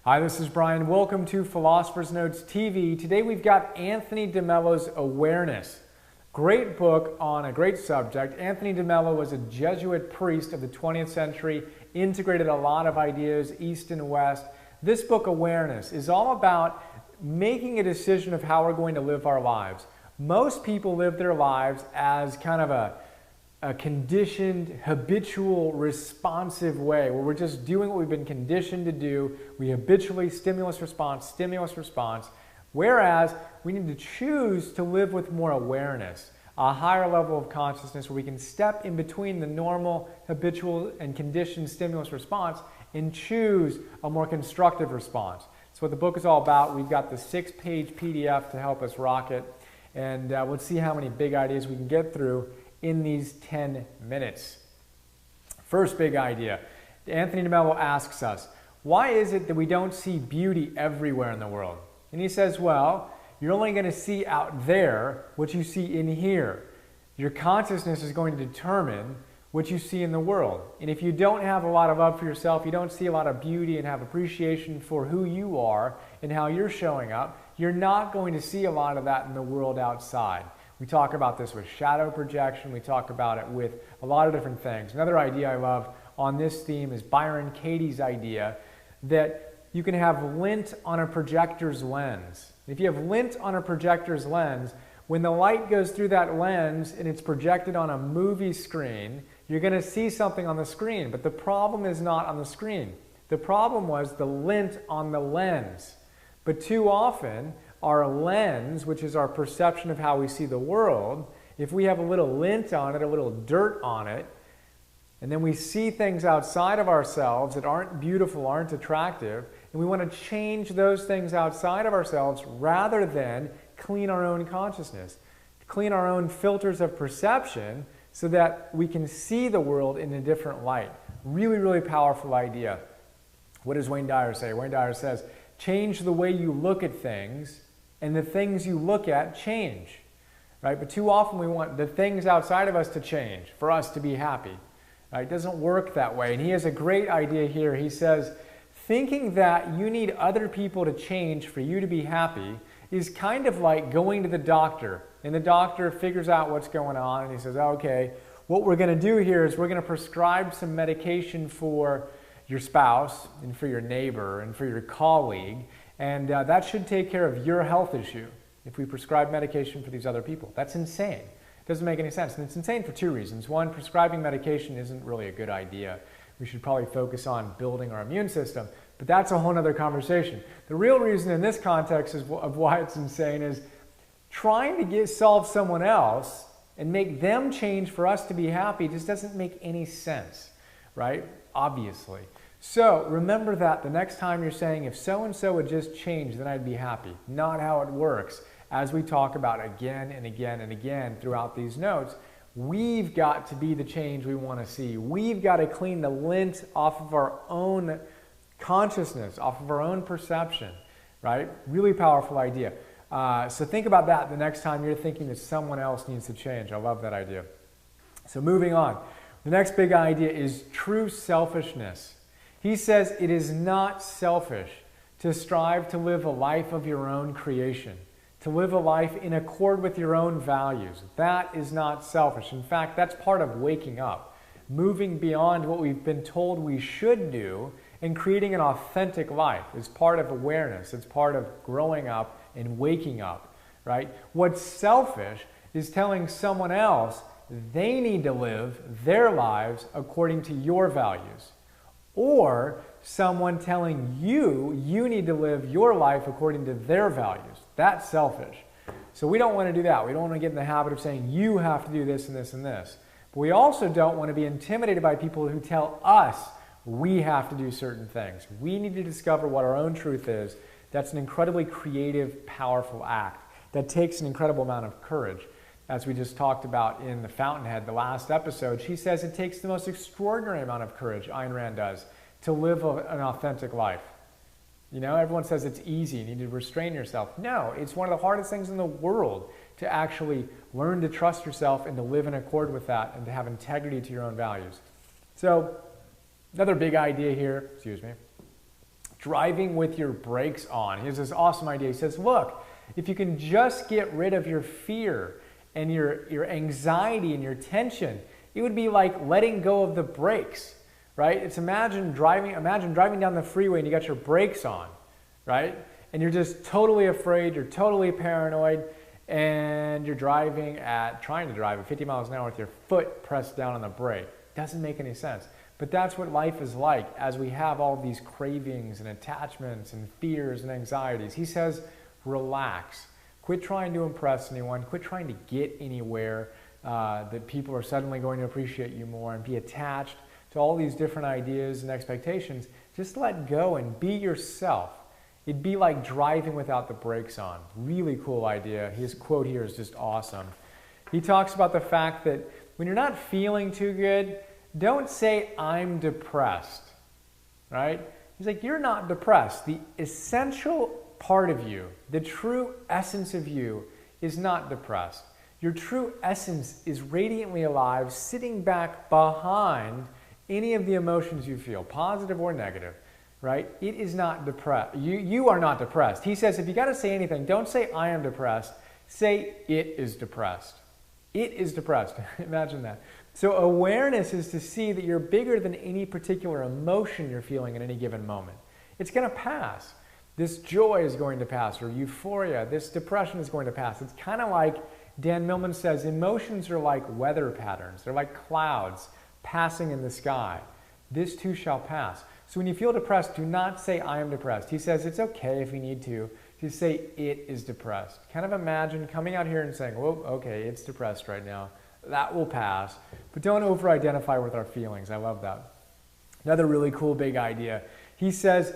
Hi, this is Brian. Welcome to Philosopher's Notes TV. Today we've got Antony de Mello's Awareness. Great book on a great subject. Antony de Mello was a Jesuit priest of the 20th century, integrated a lot of ideas, East and West. This book, Awareness, is all about making a decision of how we're going to live our lives. Most people live their lives as kind of a conditioned, habitual, responsive way where we're just doing what we've been conditioned to do. We habitually stimulus, response, whereas we need to choose to live with more awareness, a higher level of consciousness where we can step in between the normal, habitual, and conditioned stimulus response and choose a more constructive response. That's what the book is all about. We've got the 6-page PDF to help us rock it, and let's see how many big ideas we can get through in these 10 minutes. First big idea. Antony de Mello asks us, why is it that we don't see beauty everywhere in the world? And he says, well, you're only going to see out there what you see in here. Your consciousness is going to determine what you see in the world. And if you don't have a lot of love for yourself, you don't see a lot of beauty and have appreciation for who you are and how you're showing up, you're not going to see a lot of that in the world outside. We talk about this with shadow projection. We talk about it with a lot of different things. Another idea I love on this theme is Byron Katie's idea that you can have lint on a projector's lens. If you have lint on a projector's lens, when the light goes through that lens and it's projected on a movie screen, you're going to see something on the screen. But the problem is not on the screen. The problem was the lint on the lens. But too often, our lens, which is our perception of how we see the world, if we have a little lint on it, a little dirt on it, and then we see things outside of ourselves that aren't beautiful, aren't attractive, and we want to change those things outside of ourselves rather than clean our own consciousness, clean our own filters of perception so that we can see the world in a different light. Really, really powerful idea. What does Wayne Dyer say? Wayne Dyer says, change the way you look at things, and the things you look at change, right? But too often we want the things outside of us to change for us to be happy. Right? It doesn't work that way. And he has a great idea here. He says, thinking that you need other people to change for you to be happy is kind of like going to the doctor. And the doctor figures out what's going on and he says, okay, what we're going to do here is we're going to prescribe some medication for your spouse and for your neighbor and for your colleague. And that should take care of your health issue if we prescribe medication for these other people. That's insane. It doesn't make any sense. And it's insane for two reasons. One, prescribing medication isn't really a good idea. We should probably focus on building our immune system. But that's a whole other conversation. The real reason in this context of why it's insane is trying to solve someone else and make them change for us to be happy just doesn't make any sense, right? Obviously. So remember that the next time you're saying, if so-and-so would just change, then I'd be happy. Not how it works. As we talk about again and again and again throughout these notes, we've got to be the change we want to see. We've got to clean the lint off of our own consciousness, off of our own perception, right? Really powerful idea. So think about that the next time you're thinking that someone else needs to change. I love that idea. So moving on. The next big idea is true selfishness. He says it is not selfish to strive to live a life of your own creation, to live a life in accord with your own values. That is not selfish. In fact, that's part of waking up, moving beyond what we've been told we should do and creating an authentic life is part of awareness. It's part of growing up and waking up, right? What's selfish is telling someone else they need to live their lives according to your values. Or someone telling you need to live your life according to their values. That's selfish. So we don't want to do that. We don't want to get in the habit of saying you have to do this and this and this. But we also don't want to be intimidated by people who tell us we have to do certain things. We need to discover what our own truth is. That's an incredibly creative, powerful act that takes an incredible amount of courage. As we just talked about in The Fountainhead, the last episode, she says it takes the most extraordinary amount of courage, Ayn Rand does, to live an authentic life. You know, everyone says it's easy, you need to restrain yourself. No, it's one of the hardest things in the world to actually learn to trust yourself and to live in accord with that and to have integrity to your own values. So, another big idea here, driving with your brakes on. He has this awesome idea. He says, look, if you can just get rid of your fear and your anxiety and your tension, it would be like letting go of the brakes, right? It's imagine driving down the freeway and you got your brakes on, right? And you're just totally afraid, you're totally paranoid, and you're trying to drive at 50 miles an hour with your foot pressed down on the brake. Doesn't make any sense. But that's what life is like as we have all these cravings and attachments and fears and anxieties. He says, relax. Quit trying to impress anyone. Quit trying to get anywhere that people are suddenly going to appreciate you more, and be attached to all these different ideas and expectations. Just let go and be yourself. It'd be like driving without the brakes on. Really cool idea. His quote here is just awesome. He talks about the fact that when you're not feeling too good, don't say, I'm depressed, right? He's like, you're not depressed. The essential part of you, the true essence of you, is not depressed. Your true essence is radiantly alive, sitting back behind any of the emotions you feel, positive or negative. Right? It is not depressed. You are not depressed. He says if you got to say anything, don't say I am depressed. Say it is depressed. It is depressed. Imagine that. So awareness is to see that you're bigger than any particular emotion you're feeling at any given moment. It's going to pass. This joy is going to pass, or euphoria. This depression is going to pass. It's kind of like Dan Millman says, emotions are like weather patterns. They're like clouds passing in the sky. This too shall pass. So when you feel depressed, do not say, I am depressed. He says it's okay if you need to. Just say, it is depressed. Kind of imagine coming out here and saying, well, okay, it's depressed right now. That will pass. But don't over-identify with our feelings. I love that. Another really cool big idea. He says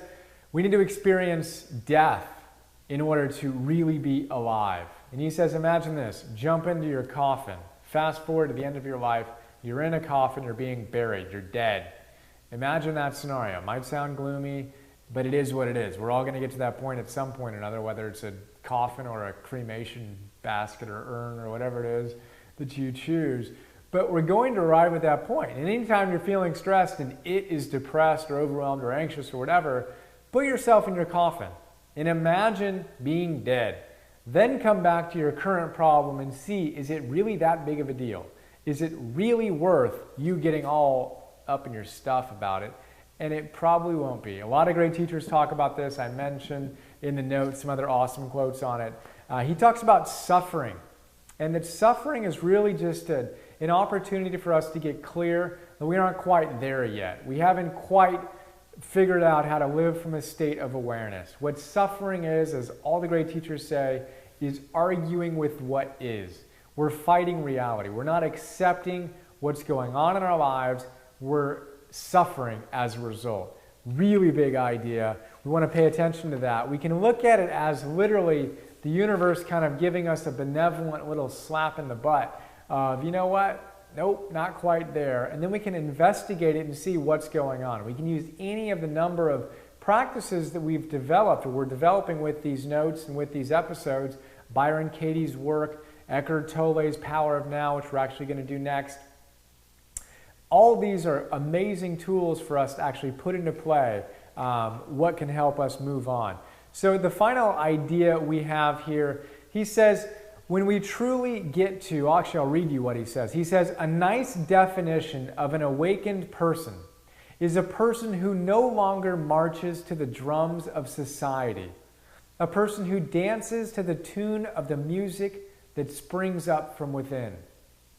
we need to experience death in order to really be alive. And he says, imagine this. Jump into your coffin. Fast forward to the end of your life. You're in a coffin. You're being buried. You're dead. Imagine that scenario. It might sound gloomy, but it is what it is. We're all going to get to that point at some point or another, whether it's a coffin or a cremation basket or urn or whatever it is that you choose. But we're going to arrive at that point. And anytime you're feeling stressed and it is depressed or overwhelmed or anxious or whatever, put yourself in your coffin and imagine being dead. Then come back to your current problem and see, is it really that big of a deal? Is it really worth you getting all up in your stuff about it? And it probably won't be. A lot of great teachers talk about this. I mentioned in the notes some other awesome quotes on it. He talks about suffering, and that suffering is really just an opportunity for us to get clear that we aren't quite there yet. We haven't quite figured out how to live from a state of awareness. What suffering is, as all the great teachers say, is arguing with what is. We're fighting reality. We're not accepting what's going on in our lives. We're suffering as a result. Really big idea. We want to pay attention to that. We can look at it as literally the universe kind of giving us a benevolent little slap in the butt of, you know what? Nope, not quite there. And then we can investigate it and see what's going on. We can use any of the number of practices that we've developed or we're developing with these notes and with these episodes. Byron Katie's work, Eckhart Tolle's Power of Now, which we're actually going to do next. All of these are amazing tools for us to actually put into play what can help us move on. So the final idea we have here, he says, when we truly get to, actually I'll read you what he says. He says, a nice definition of an awakened person is a person who no longer marches to the drums of society, a person who dances to the tune of the music that springs up from within.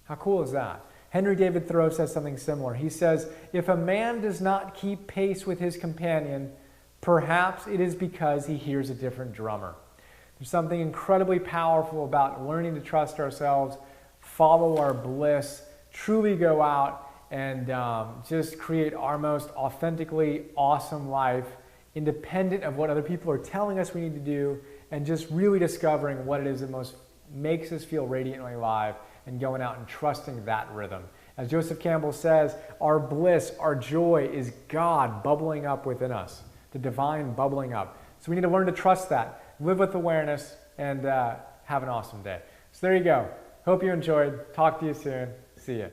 How cool is that? Henry David Thoreau says something similar. He says, if a man does not keep pace with his companion, perhaps it is because he hears a different drummer. There's something incredibly powerful about learning to trust ourselves, follow our bliss, truly go out and just create our most authentically awesome life, independent of what other people are telling us we need to do, and just really discovering what it is that most makes us feel radiantly alive, and going out and trusting that rhythm. As Joseph Campbell says, our bliss, our joy is God bubbling up within us, the divine bubbling up. So we need to learn to trust that, live with awareness, and have an awesome day. So there you go. Hope you enjoyed. Talk to you soon. See ya.